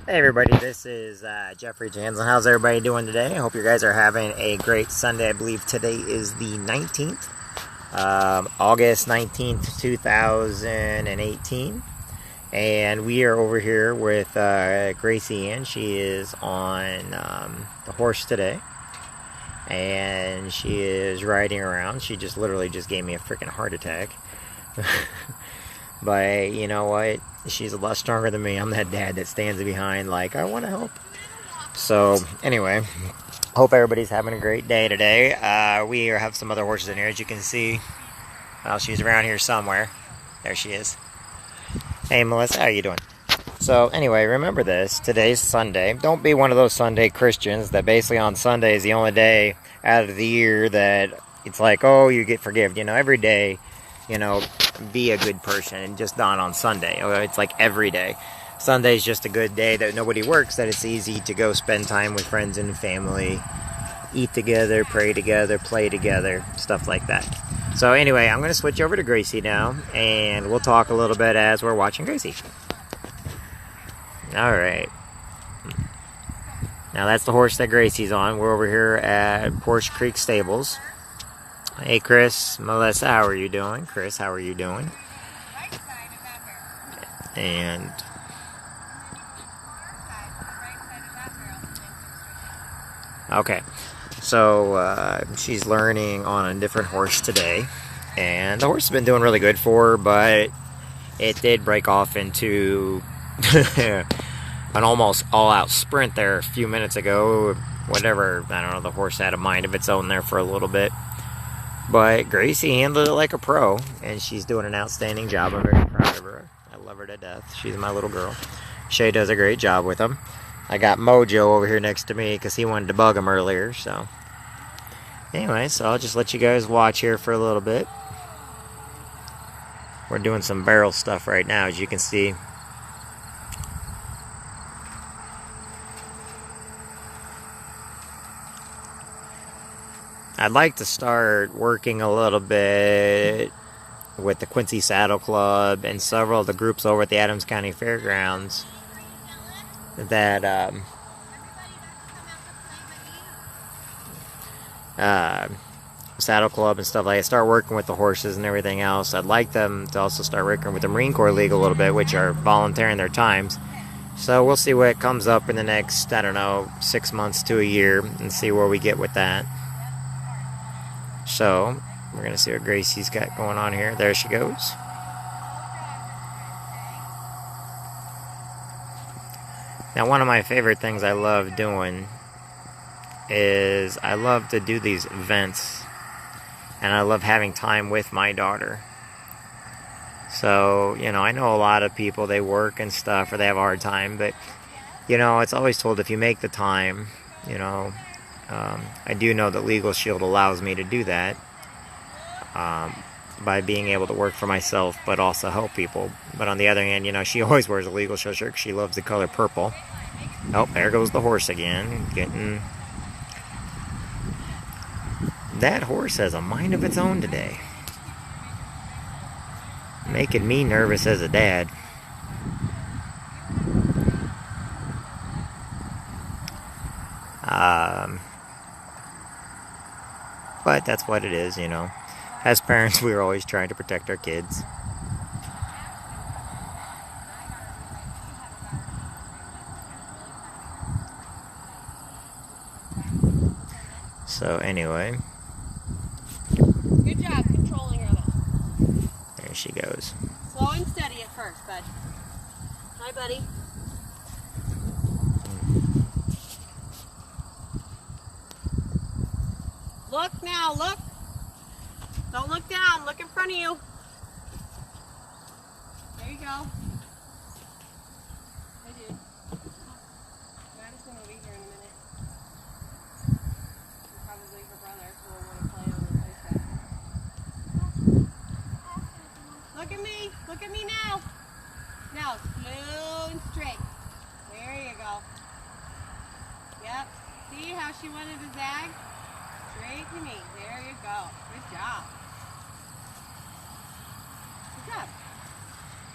Hey everybody, this is Jeffrey Jansen. How's everybody doing today? I hope you guys are having a great Sunday. I believe today is the 19th, August 19th, 2018. And we are over here with Gracie, and she is on the horse today. And she is riding around. She just literally just gave me a freaking heart attack. But you know what? She's a lot stronger than me. I'm that dad that stands behind like, I want to help. So anyway, hope everybody's having a great day today. We have some other horses in here, as you can see. Well, she's around here somewhere. There she is. Hey Melissa, how you doing? So anyway, remember this. Today's Sunday. Don't be one of those Sunday Christians that basically on Sunday is the only day out of the year that it's like, oh, you get forgiven. You know, every day, you know, be a good person, and just not on Sunday. It's like every day. Sunday's just a good day that nobody works, that it's easy to go spend time with friends and family, eat together, pray together, play together, stuff like that. So anyway, I'm going to switch over to Gracie now, and we'll talk a little bit as we're watching Gracie. Alright. Now that's the horse that Gracie's on. We're over here at Porsche Creek Stables. Hey Chris, Melissa, how are you doing? Chris, how are you doing? And okay, so she's learning on a different horse today, and the horse has been doing really good for her, but it did break off into an almost all-out sprint there a few minutes ago. Whatever, I don't know, the horse had a mind of its own there for a little bit. But Gracie handled it like a pro, and she's doing an outstanding job. I'm very proud of her. I love her to death. She's my little girl. Shay does a great job with them. I got Mojo over here next to me because he wanted to bug him earlier. So anyway, so I'll just let you guys watch here for a little bit. We're doing some barrel stuff right now, as you can see. I'd like to start working a little bit with the Quincy Saddle Club and several of the groups over at the Adams County Fairgrounds that Saddle Club and stuff like that. Start working with the horses and everything else. I'd like them to also start working with the Marine Corps League a little bit, which are volunteering their times. So we'll see what comes up in the next, I don't know, 6 months to a year, and see where we get with that. So, we're going to see what Gracie's got going on here. There she goes. Now, one of my favorite things I love doing is I love to do these events, and I love having time with my daughter. So, you know, I know a lot of people, they work and stuff, or they have a hard time, but, you know, it's always told if you make the time, you know, I do know that Legal Shield allows me to do that by being able to work for myself, but also help people. But on the other hand, you know, she always wears a Legal Shield shirt. She loves the color purple. Oh, there goes the horse again. That horse has a mind of its own today. Making me nervous as a dad. But that's what it is, you know. As parents, we are always trying to protect our kids. So anyway. Good job controlling her though. There she goes. Slow and steady at first, bud. Hi, buddy. Look now, look. Don't look down, look in front of you. There you go. Hey, dude. Maddie's going to be here in a minute. And probably her brother will want to play on the playset. Look at me now. Now, slow and straight. There you go. Yep. See how she wanted to zag? Straight to me. There you go. Good job. Good job.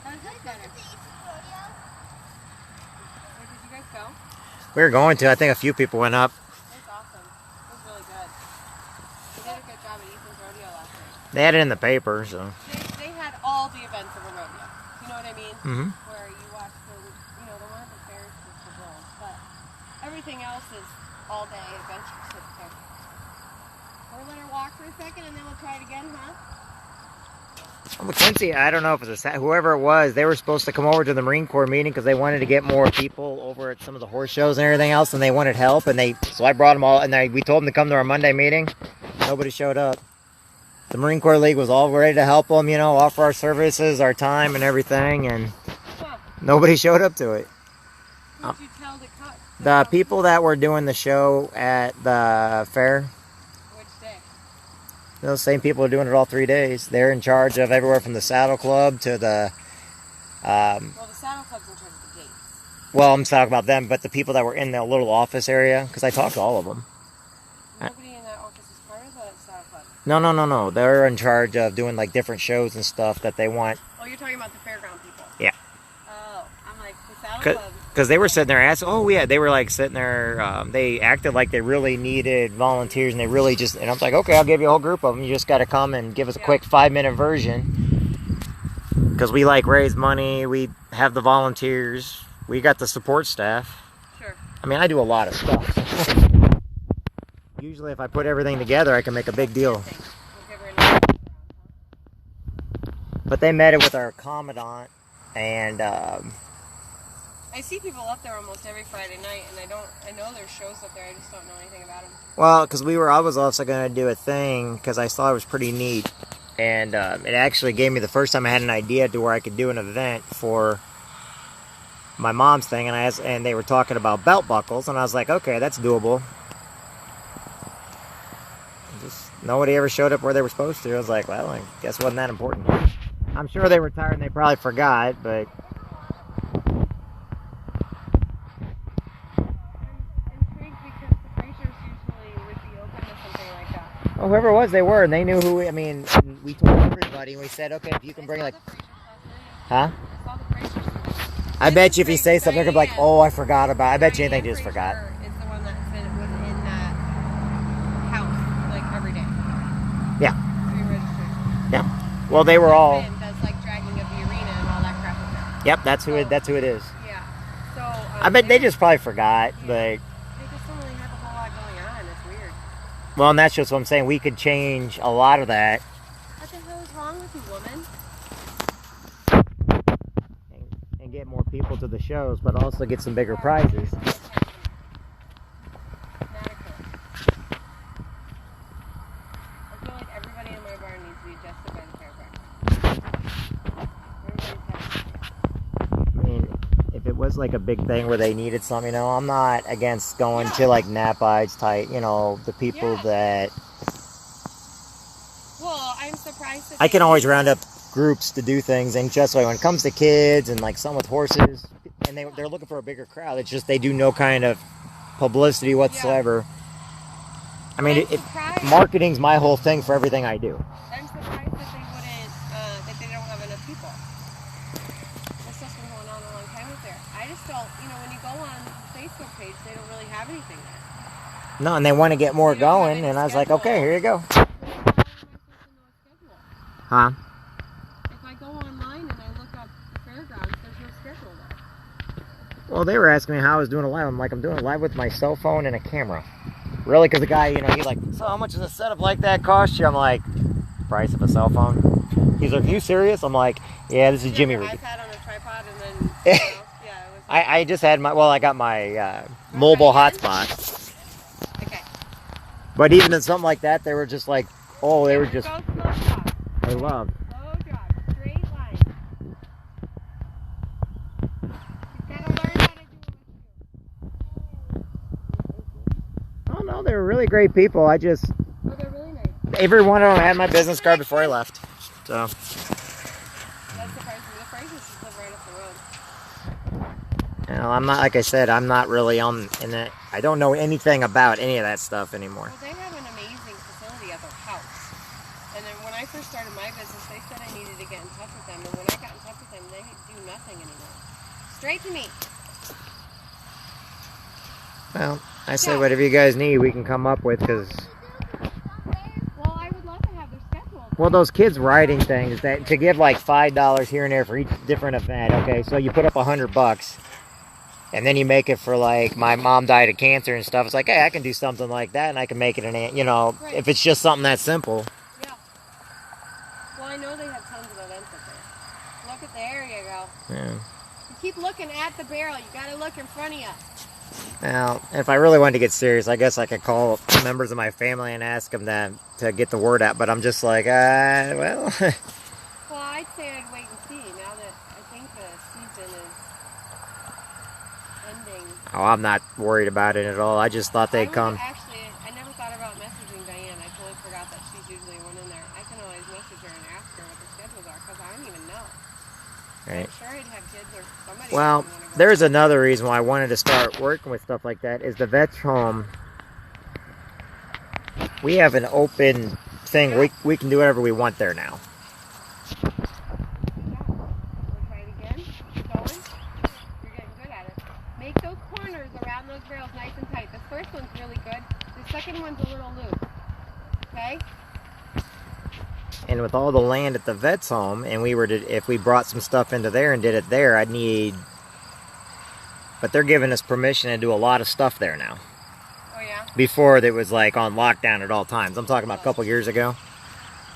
How's that better? Where did you guys go? We were going to. I think a few people went up. It was awesome. It was really good. They did a good job at Ethan's rodeo last night. They had it in the paper, so. They had all the events of a rodeo. You know what I mean? Mm-hmm. Where you watch the one at the fairs is the bulls, but everything else is all day adventure sit there. We'll let her walk for a second and then we'll try it again, huh? Well, Quincy, I don't know if it was whoever it was, they were supposed to come over to the Marine Corps meeting because they wanted to get more people over at some of the horse shows and everything else, and they wanted help, and so I brought them all, and we told them to come to our Monday meeting. Nobody showed up. The Marine Corps League was all ready to help them, you know, offer our services, our time, and everything, and nobody showed up to it. Who did you tell to cut? The people that were doing the show at the fair, Which day? those same people are doing it all 3 days. They're in charge of everywhere from the Saddle Club to the... well, the Saddle Club's in charge of the gates. Well, I'm talking about them, but the people that were in the little office area, because I talked to all of them. Nobody in that office is part of the Saddle Club. No. They're in charge of doing like different shows and stuff that they want. Oh, you're talking about the fairground people? Yeah. Oh, I'm like, the Saddle Club. Because they were sitting there asking, oh yeah, they were like sitting there, they acted like they really needed volunteers, and they really just, and I was like, okay, I'll give you a whole group of them. You just got to come and give us a quick 5-minute version. Because we like raise money, we have the volunteers, we got the support staff. Sure. I mean, I do a lot of stuff. Usually if I put everything together, I can make a big deal. But they met it with our commandant, and I see people up there almost every Friday night, and I know there's shows up there, I just don't know anything about them. well, because I was also going to do a thing, because I thought it was pretty neat, and it actually gave me the first time I had an idea to where I could do an event for my mom's thing, and they were talking about belt buckles, and I was like, okay, that's doable. Just nobody ever showed up where they were supposed to. I was like, well, I guess it wasn't that important. I'm sure they were tired and they probably forgot, but... Well, whoever it was, they were, and they knew who. I mean, we told everybody, and we said, okay, if you can bring like, huh? I bet you if you say something, they're gonna be like, oh, I forgot about. I bet you anything, they just forgot. Is the one that was in that house like every day. Yeah. Pre-registration. Yeah. Well, they were all. That's like dragging of the arena and all that crap. Like that. Yep, that's who it. That's who it is. Yeah. So. I bet they just probably forgot, but. They just don't really have a whole lot going on. It's weird. Well, and that's just what I'm saying. We could change a lot of that. What the hell is wrong with you, woman? And get more people to the shows, but also get some bigger prizes. I feel like everybody in my barn needs to be adjusted by the chiropractor. I mean, if it was like a big thing where they needed something, you know, I'm not against going to like Napides type, you know, the people that. Well, I'm surprised that I can always round up groups to do things, and just like when it comes to kids and like some with horses, and they're looking for a bigger crowd. It's just they do no kind of publicity whatsoever. I mean, marketing's my whole thing for everything I do. I'm surprised that they wouldn't, that they don't have enough people. This stuff's been going on a long time with there. I just don't, you know, when you go on the Facebook page, they don't really have anything there. No, and they want to get more going, and I was like, okay, here you go. Huh? If I go online and I look up the fairgrounds, there's no schedule there. Well, they were asking me how I was doing it live. I'm like, I'm doing it live with my cell phone and a camera. Really? Because the guy, you know, he's like, so how much does a setup like that cost you? I'm like, price of a cell phone. He's like, are you serious? I'm like, yeah, this is Jimmy Reed. iPad on a tripod and then, you know, yeah, it was... I just had I got my mobile hotspot. Okay. But even in something like that, they were just like, oh, they were just, Go slow drop. I love. Slow drop. Straight line. You gotta learn how to do it. Oh no, they were really great people. Oh, they're really nice. Every one of them had my business card before I left. So. That's the price. The prices just live right up the road. You know, I'm not, like I said, I'm not really in it. I don't know anything about any of that stuff anymore. Well, they have an amazing facility at their house. And then when I first started my business, they said I needed to get in touch with them. And when I got in touch with them, they do nothing anymore. Straight to me. Well, I say Yeah. whatever you guys need, we can come up with, because Well, I would love to have their schedule. well, those kids riding things, that to give like $5 here and there for each different event. Okay, so you put up $100, and then you make it for like my mom died of cancer and stuff. It's like, hey, I can do something like that, and I can make it an, you know, Right. if it's just something that simple. Yeah. Well, I know they have tons of events up there. Look at there you go. Yeah. You keep looking at the barrel. You got to look in front of you. Now, if I really wanted to get serious, I guess I could call members of my family and ask them to get the word out. But I'm just like, well. Well, I'd say I'd wait and see. Now that I think the season is ending. Oh, I'm not worried about it at all. I just thought they'd come. Actually, I never thought about messaging Diane. I totally forgot that she's usually one in there. I can always message her and ask her what the schedules are because I don't even know. Right. I'm sure I'd have kids or somebody. Well, that would wanna go. there's another reason why I wanted to start working with stuff like that is the vets home. We have an open thing. We can do whatever we want there now. Yeah. We'll try it again. Keep going. You're getting good at it. Make those corners around those barrels nice and tight. The first one's really good. The second one's a little loose. Okay? And with all the land at the vets home, and if we brought some stuff into there and did it there, I'd need. But they're giving us permission to do a lot of stuff there now. Oh yeah? Before it was like on lockdown at all times. I'm talking about a couple years ago.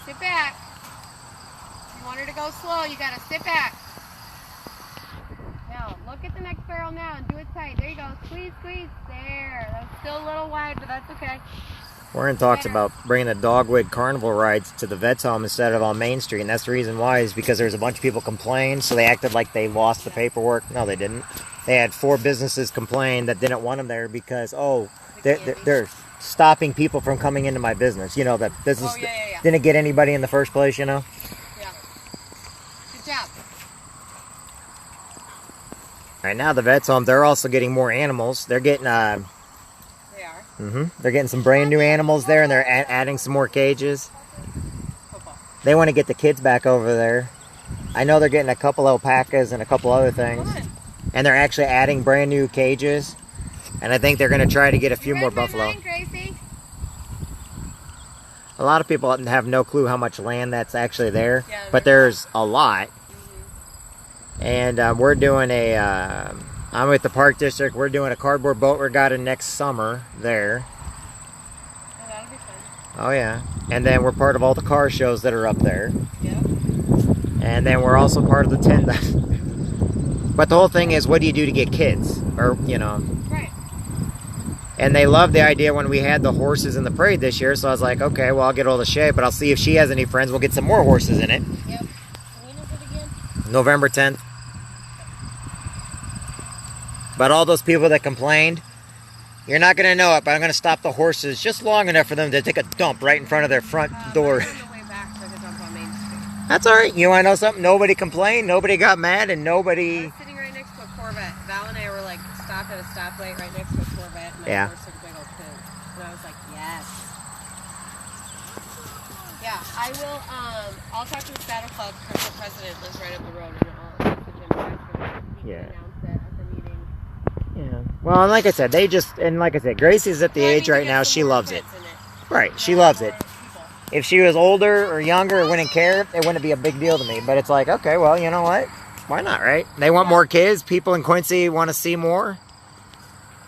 Sit back. If you want her to go slow, you gotta sit back. Now, look at the next barrel now and do it tight. There you go. Squeeze, squeeze. There. That's still a little wide, but that's okay. We're in talks about bringing the Dogwood Carnival rides to the vets home instead of on Main Street, and that's the reason why is because there's a bunch of people complained, so they acted like they lost the paperwork. No, they didn't. They had 4 businesses complain that didn't want them there because, they're stopping people from coming into my business. You know, that business didn't get anybody in the first place, you know? Yeah. Good job. Right now, the vets home, they're also getting more animals. They're getting, They are. they're getting some brand new animals there, and they're adding some more cages. Football. They want to get the kids back over there. I know they're getting a couple alpacas and a couple other things. Come on. And they're actually adding brand new cages. And I think they're going to try to get a few more Read my buffalo. mind, Gracie. A lot of people have no clue how much land that's actually there. Yeah, But there's a lot. And we're doing I'm with the Park District. We're doing a cardboard boat regatta next summer there. Oh, that'll be fun. Oh, yeah. And then we're part of all the car shows that are up there. Yep. And then we're also part of the tent. But the whole thing is, what do you do to get kids? Or, you know. Right. And they loved the idea when we had the horses in the parade this year. So I was like, okay, well, I'll get hold of Shay, but I'll see if she has any friends. We'll get some more horses in it. Yep. When is it again? November 10th. But all those people that complained, you're not going to know it, but I'm going to stop the horses just long enough for them to take a dump right in front of their front door. Right on the way back for the dump on Main Street. That's all right. You want to know something? Nobody complained. Nobody got mad, and I nobody... was sitting right next to a Corvette. Val and I were like stopped at a stoplight right next to a Corvette, and Yeah. my horse took a big old poo. And I was like, yes. Yeah, I will. I'll talk to the Saddle Club because the president lives right up the road, and I'll message him back so he Yeah. can announce it at the meeting. Yeah. Well, and like I said, Gracie's at the age right now, she loves it. Right, she loves it. If she was older or younger, wouldn't care, it wouldn't be a big deal to me. But it's like, okay, well, you know what? Why not, right? They want more kids. People in Quincy want to see more.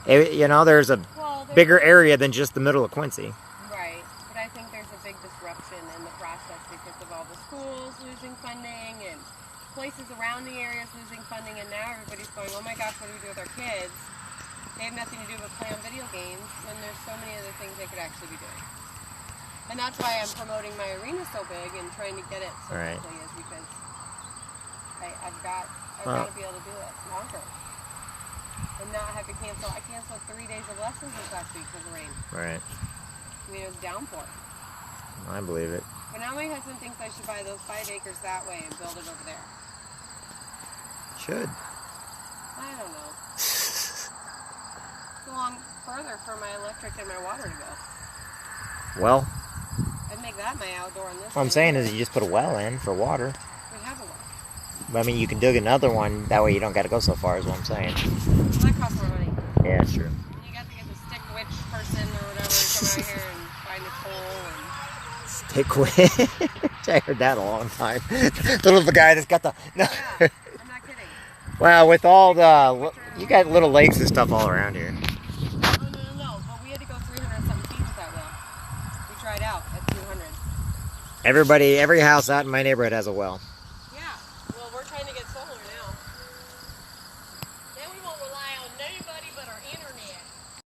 There's a bigger area than just the middle of Quincy. Right, but I think there's a big disruption in the process because of all the schools losing funding and places around the areas losing funding, and now everybody's going, oh my gosh, what do we do with our kids? They have nothing to do but play on video games when there's so many other things they could actually be doing. And that's why I'm promoting my arena so big and trying to get it so Right. quickly, is because I've got to be able to do it longer and not have to cancel. I canceled 3 days of lessons this last week because of rain. Right. I mean, it was downpour. I believe it. But now my husband thinks I should buy those 5 acres that way and build it over there. Should. I don't know. It's a long further for my electric and my water to go. Well, I'd make that my outdoor on this. what I'm one. saying is you just put a well in for water. We have a well. I mean, you can dig another one. That way you don't got to go so far is what I'm saying. Well, that costs more money. Yeah, it's true. And you got to get the Jansen or whatever come out here and find a coal and Stay quick. I heard that a long time. The little guy that's got the. No. yeah, I'm not kidding. Well, with all the. You got little lakes and stuff all around here. No, but we had to go 300 and something feet with that well. We tried out at 200. Every house out in my neighborhood has a well.